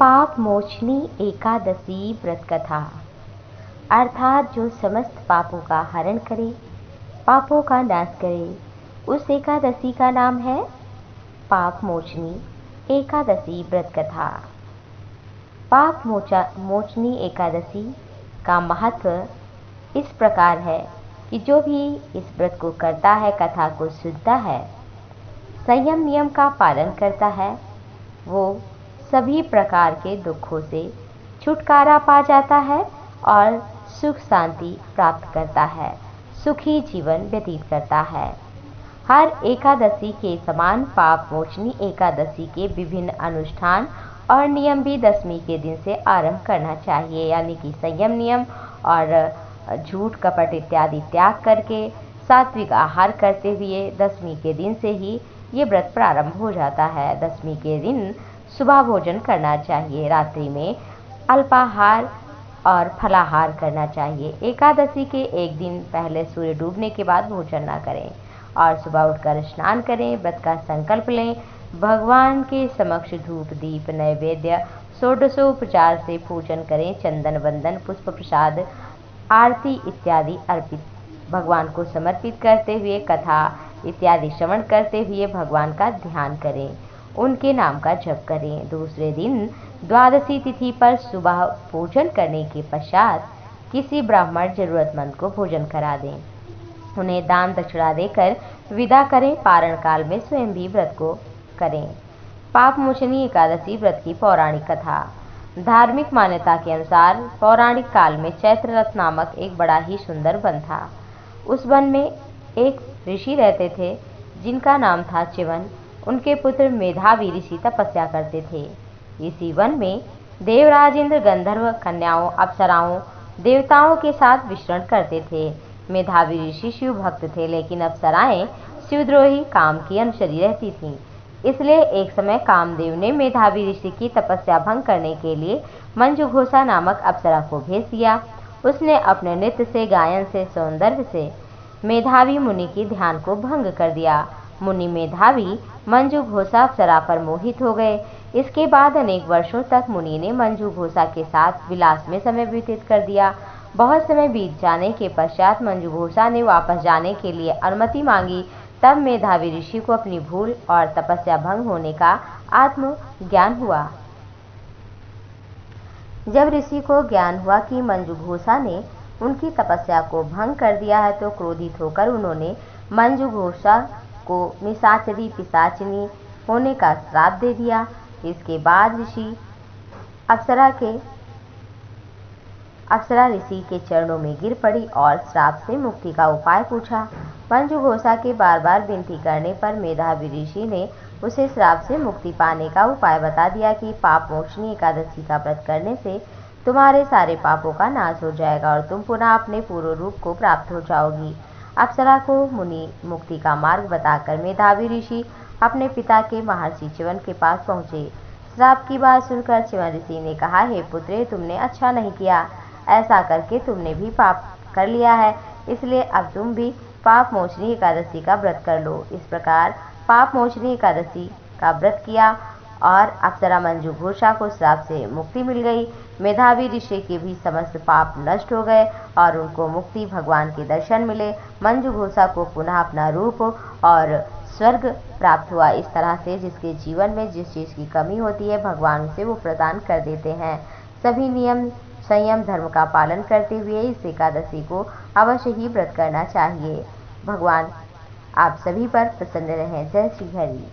पाप मोचनी एकादशी व्रत कथा अर्थात जो समस्त पापों का हरण करे, पापों का नाश करे, उस एकादशी का नाम है पाप मोचनी एकादशी व्रत कथा। पाप मोचनी एकादशी का महत्व इस प्रकार है कि जो भी इस व्रत को करता है, कथा को सुनता है, संयम नियम का पालन करता है, वो सभी प्रकार के दुखों से छुटकारा पा जाता है और सुख शांति प्राप्त करता है, सुखी जीवन व्यतीत करता है। हर एकादशी के समान पाप मोचनी एकादशी के विभिन्न अनुष्ठान और नियम भी दशमी के दिन से आरंभ करना चाहिए, यानी कि संयम नियम और झूठ कपट इत्यादि त्याग करके सात्विक आहार करते हुए दशमी के दिन से ही ये व्रत प्रारंभ हो जाता है। दशमी के दिन सुबह भोजन करना चाहिए, रात्रि में अल्पाहार और फलाहार करना चाहिए। एकादशी के एक दिन पहले सूर्य डूबने के बाद भोजन न करें और सुबह उठकर स्नान करें, व्रत का संकल्प लें, भगवान के समक्ष धूप दीप नैवेद्य षोडशोपचार से पूजन करें, चंदन वंदन पुष्प प्रसाद आरती इत्यादि अर्पित भगवान को समर्पित करते हुए कथा इत्यादि श्रवण करते हुए भगवान का ध्यान करें, उनके नाम का जप करें। दूसरे दिन द्वादशी तिथि पर सुबह पूजन करने के पश्चात किसी ब्राह्मण जरूरतमंद को भोजन करा दें, उन्हें दान दक्षिणा देकर विदा करें। पारण काल में स्वयं भी व्रत को करें। पाप मोचनी एकादशी व्रत की पौराणिक कथा। धार्मिक मान्यता के अनुसार पौराणिक काल में चैत्र रथ नामक एक बड़ा ही सुंदर वन था। उस वन में एक ऋषि रहते थे जिनका नाम था च्यवन। उनके पुत्र मेधावी ऋषि तपस्या करते थे। इसी वन में देवराज इंद्र गंधर्व कन्याओं अप्सराओं देवताओं के साथ विचरण करते थे। मेधावी ऋषि शिव भक्त थे, लेकिन अप्सराएं शिवद्रोही काम की अनुचरी रहती थीं। इसलिए एक समय कामदेव ने मेधावी ऋषि की तपस्या भंग करने के लिए मंजुघोषा नामक अप्सरा को भेज दिया। उसने अपने नृत्य से, गायन से, सौंदर्य से मेधावी मुनि की ध्यान को भंग कर दिया। मुनि मेधावी मंजुघोषा अप्सरा पर मोहित हो गए। इसके बाद अनेक वर्षों तक मुनि ने मंजुघोषा के साथ विलास में समय व्यतीत कर दिया। बहुत समय बीत जाने के पश्चात मंजुघोषा ने वापस जाने के लिए अनुमति मांगी। तब मेधावी ऋषि को अपनी भूल और तपस्या भंग होने का आत्म ज्ञान हुआ। जब ऋषि को ज्ञान हुआ कि मंजुघोषा ने उनकी तपस्या को भंग कर दिया है, तो क्रोधित होकर उन्होंने मंजुघोषा को निशाचरी पिशाचिनी होने का श्राप दे दिया। इसके बाद अप्सरा ऋषि के चरणों में गिर पड़ी और श्राप से मुक्ति का उपाय पूछा। मंजुघोषा के बार बार विनती करने पर मेधावी ऋषि ने उसे श्राप से मुक्ति पाने का उपाय बता दिया कि पाप मोचनी एकादशी का व्रत करने से तुम्हारे सारे पापों का नाश हो जाएगा और तुम पुनः अपने पूर्व रूप को प्राप्त हो जाओगी। अप्सरा को मुनि मुक्ति का मार्ग बताकर मेधावी ऋषि अपने पिता के महर्षि च्यवन के पास पहुँचे। श्राप की बात सुनकर च्यवन ऋषि ने कहा, हे पुत्रे, तुमने अच्छा नहीं किया। ऐसा करके तुमने भी पाप कर लिया है, इसलिए अब तुम भी पाप मोचनी एकादशी का व्रत कर लो। इस प्रकार पाप मोचनी एकादशी का व्रत किया और अप्सरा मंजुघोषा को श्राप से मुक्ति मिल गई। मेधावी ऋषि के भी समस्त पाप नष्ट हो गए और उनको मुक्ति, भगवान के दर्शन मिले। मंजुघोषा को पुनः अपना रूप और स्वर्ग प्राप्त हुआ। इस तरह से जिसके जीवन में जिस चीज़ की कमी होती है, भगवान उसे वो प्रदान कर देते हैं। सभी नियम संयम धर्म का पालन करते हुए इस एकादशी को अवश्य ही व्रत करना चाहिए। भगवान आप सभी पर प्रसन्न रहें। जय श्री हरि।